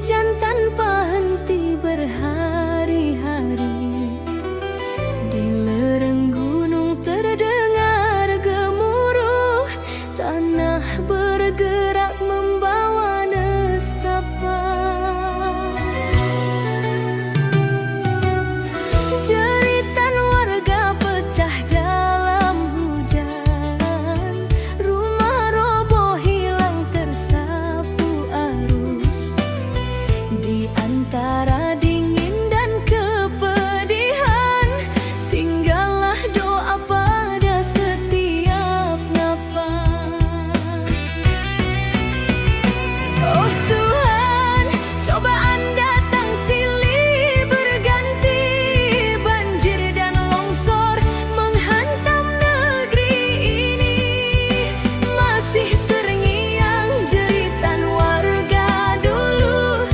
hujan tanpa henti berhari-hari. Di lereng gunung terdengar gemuruh, tanah bergerak membawa nestapa. Jeritan warga pecah dalam hujan, rumah roboh hilang tersapu arus. Di antara dingin dan kepedihan, tinggallah doa pada setiap napas. Oh Tuhan, cobaan datang silih berganti, banjir dan longsor menghantam negeri ini. Masih terngiang jeritan warga dulu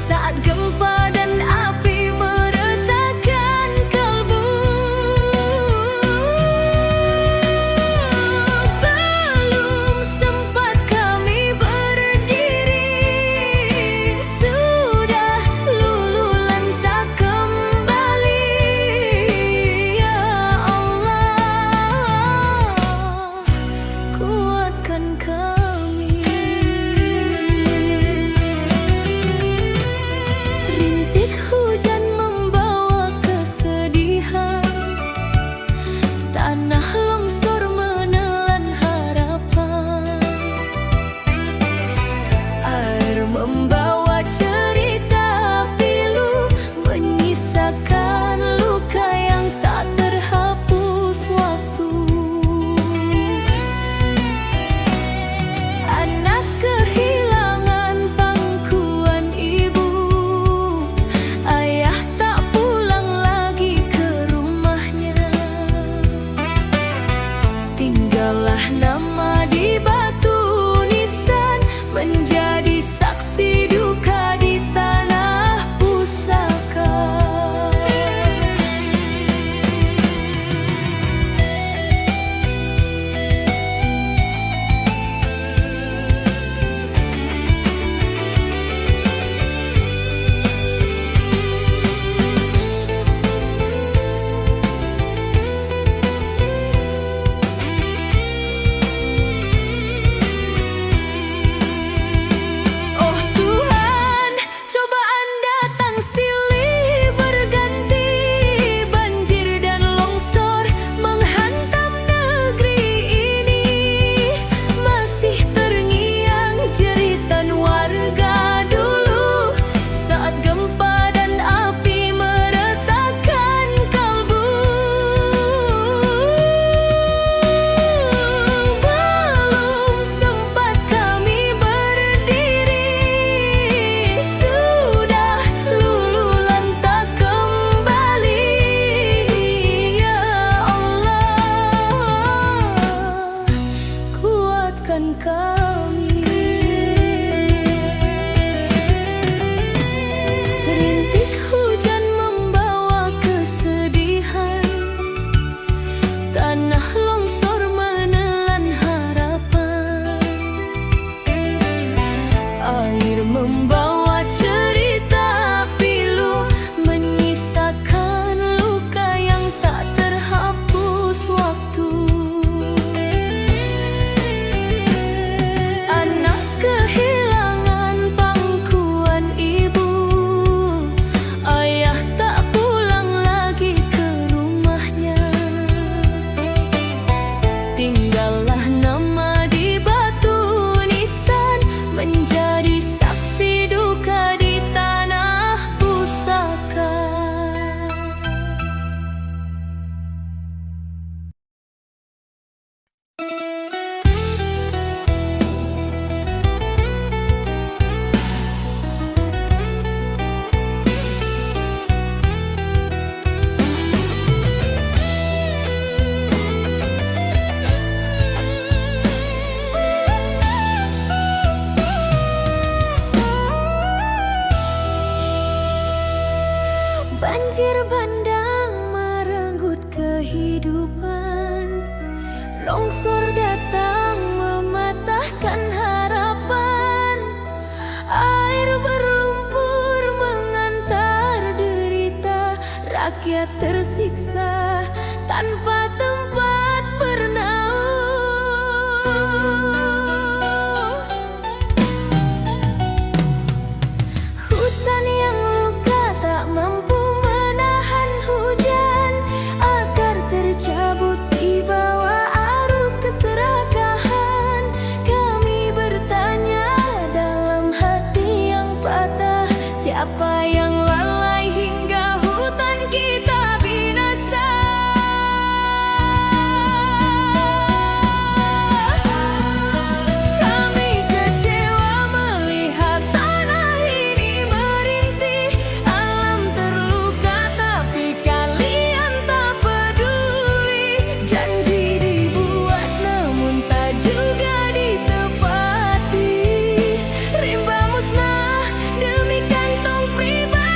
saat gempa dan api meretakkan kalbu. Belum sempat kami berdiri, sudah luluh lantak kembali. Ya Allah, kuatkan kami. Rintik hujan membawa kesedihan, tanah longsor menelan harapan. Air membawa cerita pilu, menyisakan luka yang tak terhapus waktu. Anak kehilangan pangkuan ibu, ayah tak pulang lagi ke rumahnya. Tinggallah nama di batu nisan, menjadi saksi duka di tanah pusaka. Oh Tuhan, cobaan datang silih berganti, banjir dan longsor menghantam negeri ini. Masih terngiang jeritan warga dulu saat gempa dan api meretakkan kalbu. Belum sempat kami berdiri, sudah luluh lantak kembali. Ya Allah, kuatkan kami. Rintik hujan membawa kesedihan, tanah longsor menelan harapan. Air membawa cerita pilu, menyisakan luka yang tak terhapus waktu. Anak kehilangan pangkuan ibu, ayah tak pulang lagi ke rumahnya. Tinggallah nama di batu nisan, menjadi saksi duka di tanah pusaka. Banjir bandang merenggut kehidupan, longsor datang mematahkan harapan. Air berlumpur rakyat tersiksa tanpa tempat bernaung. Hutan yang luka tak mampu menahan hujan, akar tercabut di bawah arus keserakahan. Kami bertanya dalam hati yang patah, siapa yang lalai hingga hutan kita binasa? Kami kecewa melihat tanah ini merintih, alam terluka tapi kalian tak peduli. Janji dibuat namun tak juga ditepati, rimba musnah demi kantong pribadi.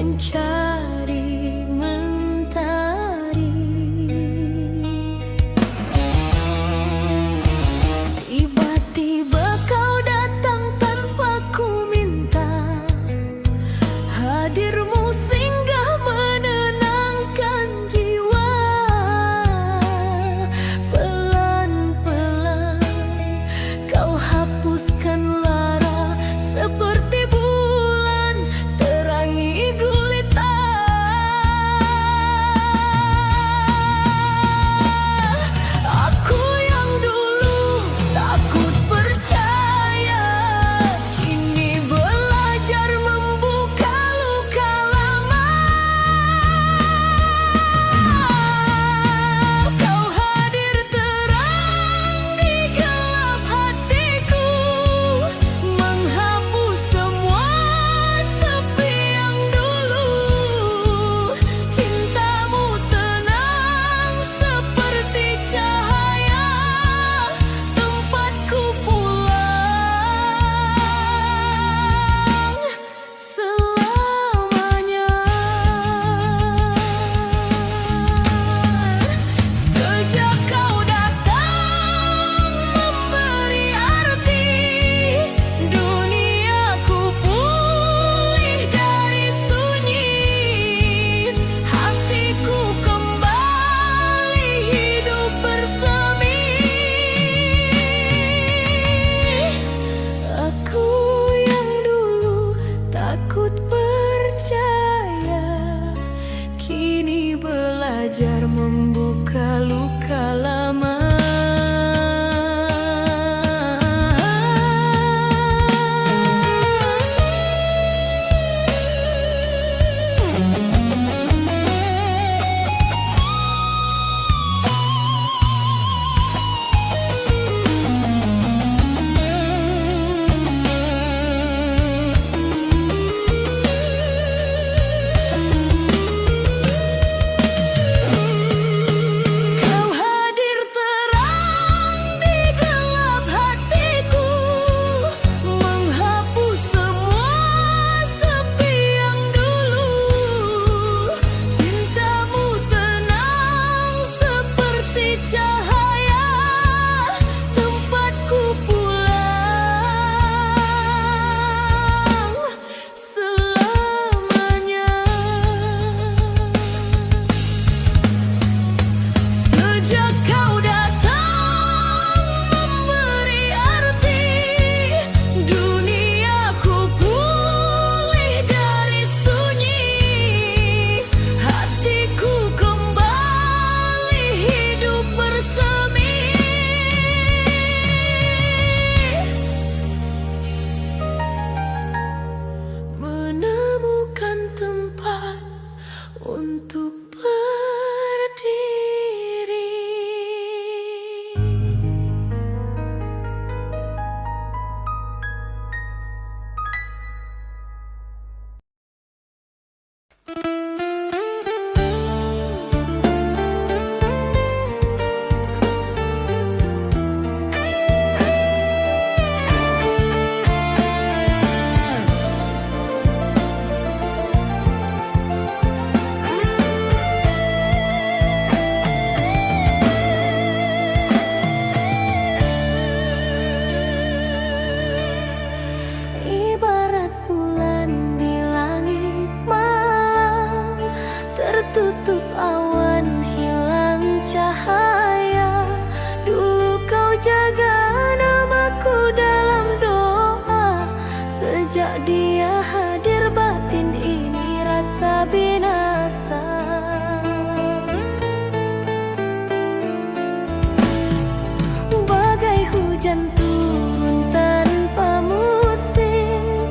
mencari mentari. Tiba-tiba kau datang tanpa ku minta, hadirmu singgah menenangkan jiwa. Pelan-pelan kau hapuskan lara, seperti bulan terangi gulita. Aku yang dulu takut percaya, kini belajar membuka luka lama. Kau hadir terang di gelap hatiku, menghapus semua sepi yang dulu. Cintamu tenang seperti cahaya, tempatku pulang selamanya. Sejak kau datang memberi arti, duniaku pulih dari sunyi. Hatiku kembali hidup bersemi. Aku yang dulu takut percaya, kini belajar membuka luka lama. Kau hadir terang di gelap hatiku, menghapus semua sepi yang dulu. Cintamu tenang seperti cahaya, tempatku pulang selamanya. Sejak kau datang memberi arti, duniaku pulih dari sunyi. Hatiku kembali hidup bersemi. Menemukan tempat untuk berdiri. Ibarat bulan di langit malam, tertutup awan hilang cahaya. Dulu kau jaga namaku dalam doa, sejak dia hadir batin ini rasa binasa. Bagai hujan turun tanpa musim,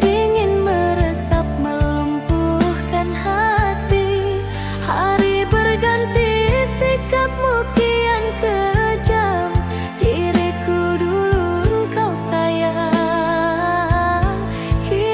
dingin meresap melumpuhkan hati. Hari berganti, sikapmu kian kejam. Diriku dulu engkau sayang, kini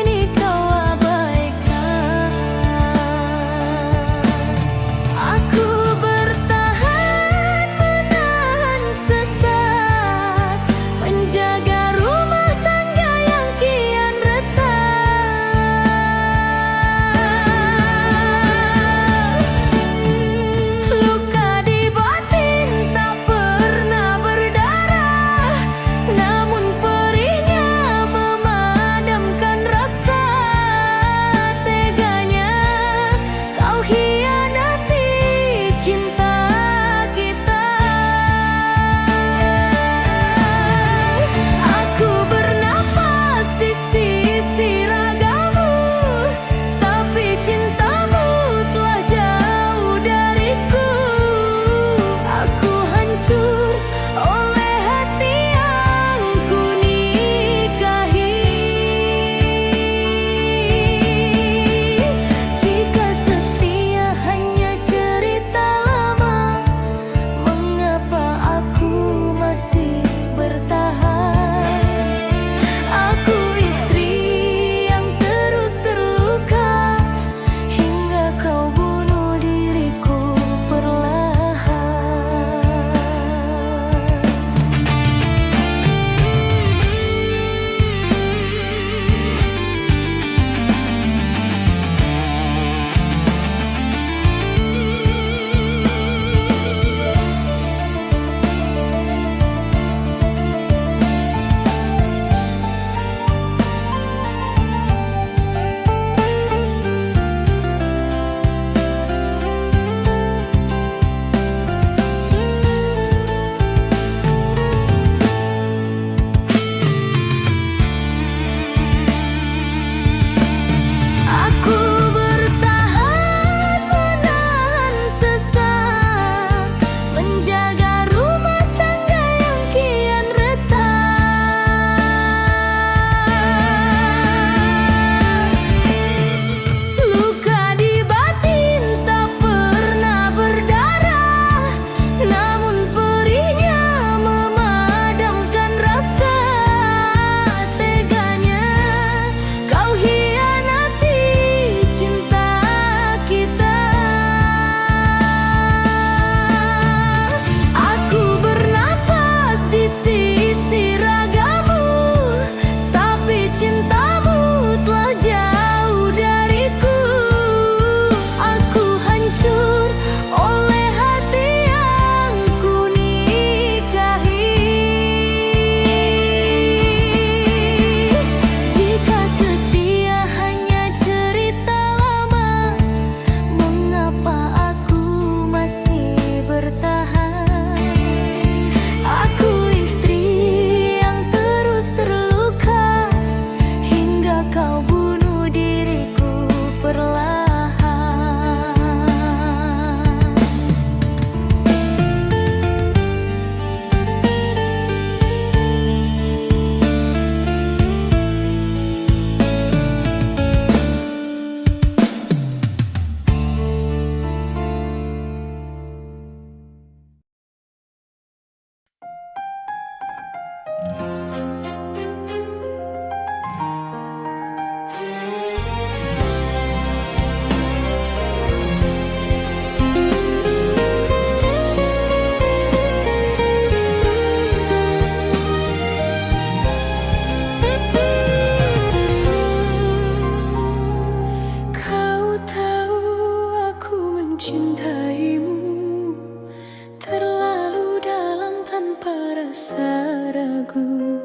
rasa ragu,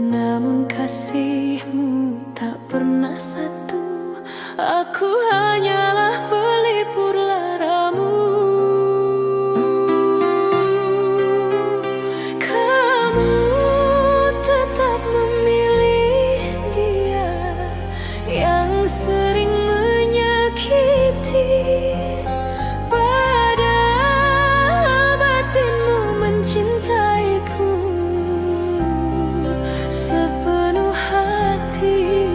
namun kasihmu tak pernah satu. Aku hanyalah pelipur laramu. Kamu tetap memilih dia yang sering menyakiti. Padahal batinmu mencintaiku sepenuh hati.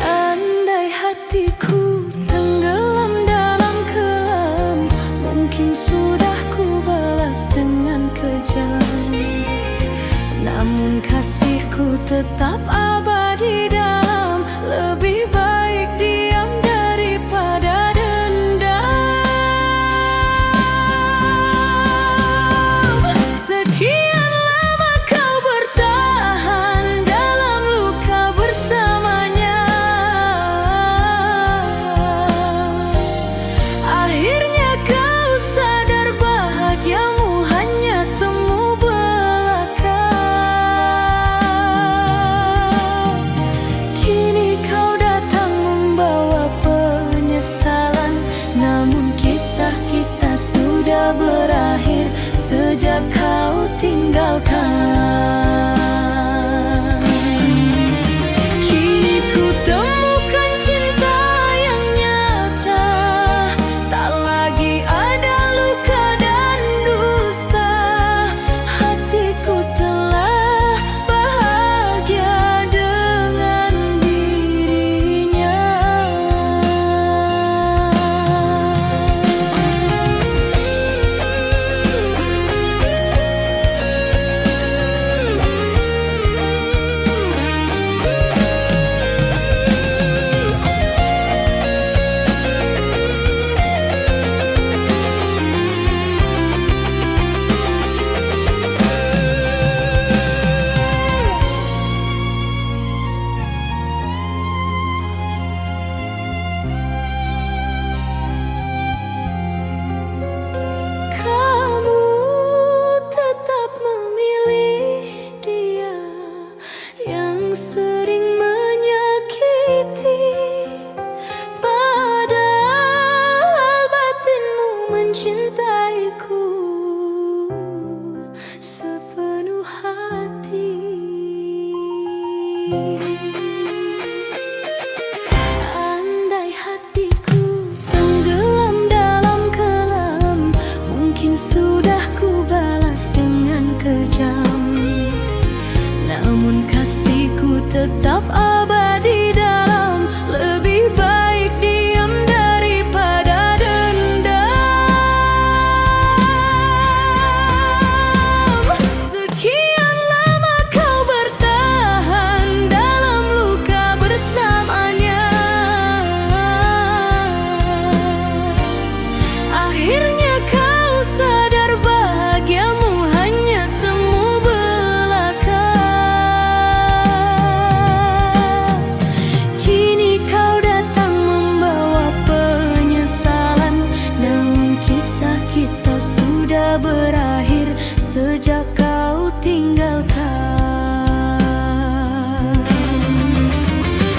Andai hatiku tenggelam dalam kelam, mungkin sudah ku balas dengan kejam. Namun kasihku tetap abadi dalam, lebih baik diam daripada dendam. Sekian lama kau bertahan dalam luka bersamanya. Akhirnya kau sadar bahagiamu hanya semu belaka. Kini kau datang membawa penyesalan, namun kisah kita sudah berakhir sejak kau tinggalkan. Kini ku temukan cinta yang nyata, tak lagi ada luka dan dusta. Hatiku telah bahagia dengan dirinya. Kamu tetap memilih dia yang sering menyakiti. Padahal batinmu mencintaiku sepenuh hati. Andai hatiku tenggelam dalam kelam, mungkin sudah ku balas dengan kejam. Namun kasihku tetap abadi dalam, lebih baik diam daripada dendam. Sekian lama kau bertahan dalam luka bersamanya. Akhirnya kau sadar bahagiamu hanya semu belaka. Kini kau datang membawa penyesalan, namun kisah kita sudah berakhir sejak kau tinggalkan.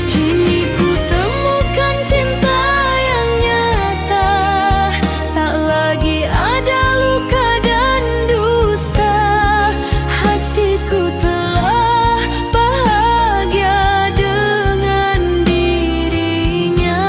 Kini ku temukan cinta yang nyata, tak lagi ada luka dan dusta. Hatiku telah bahagia dengan dirinya.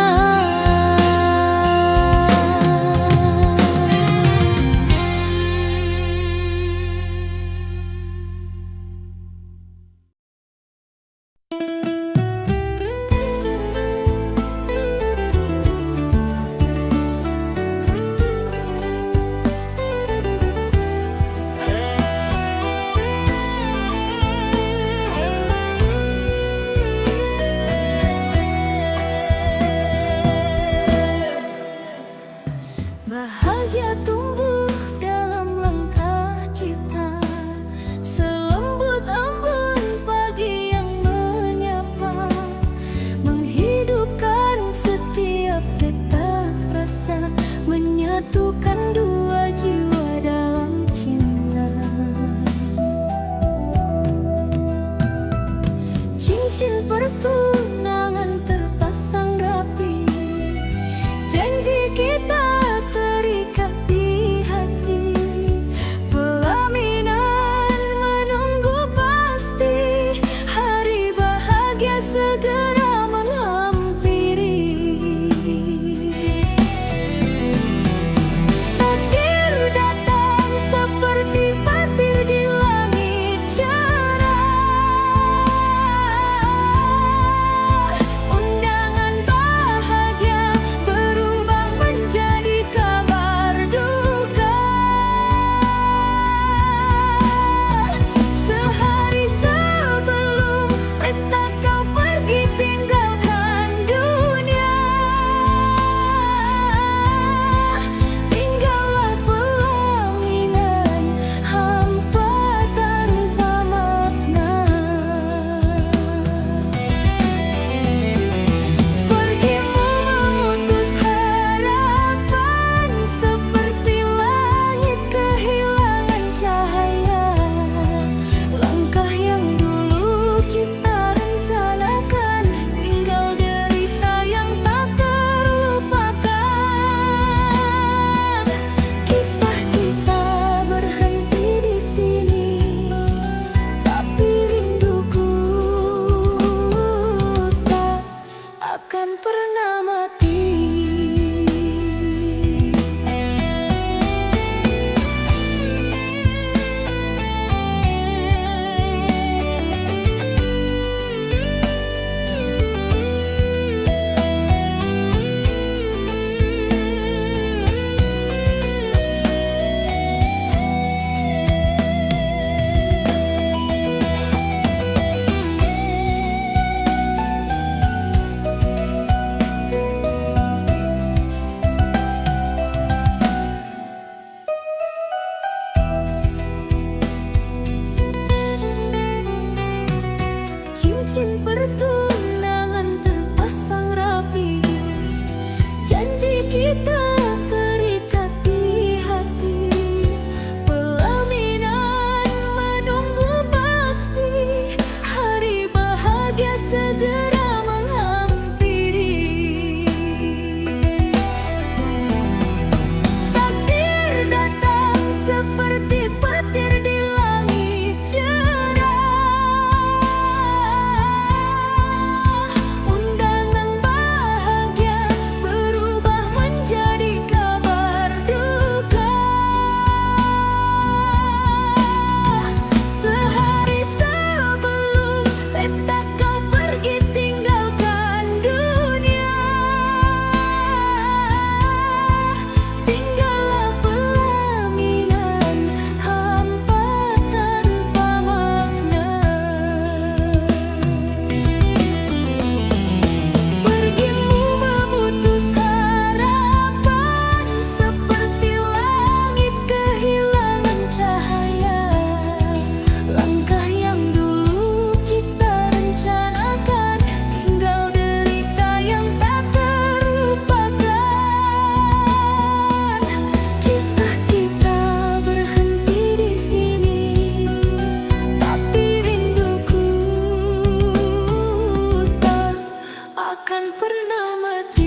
Bahagia tumbuh dalam langkah kita, selembut embun pagi yang menyapa, menghidupkan setiap detak rasa, menyatukan dua akan pernah mati.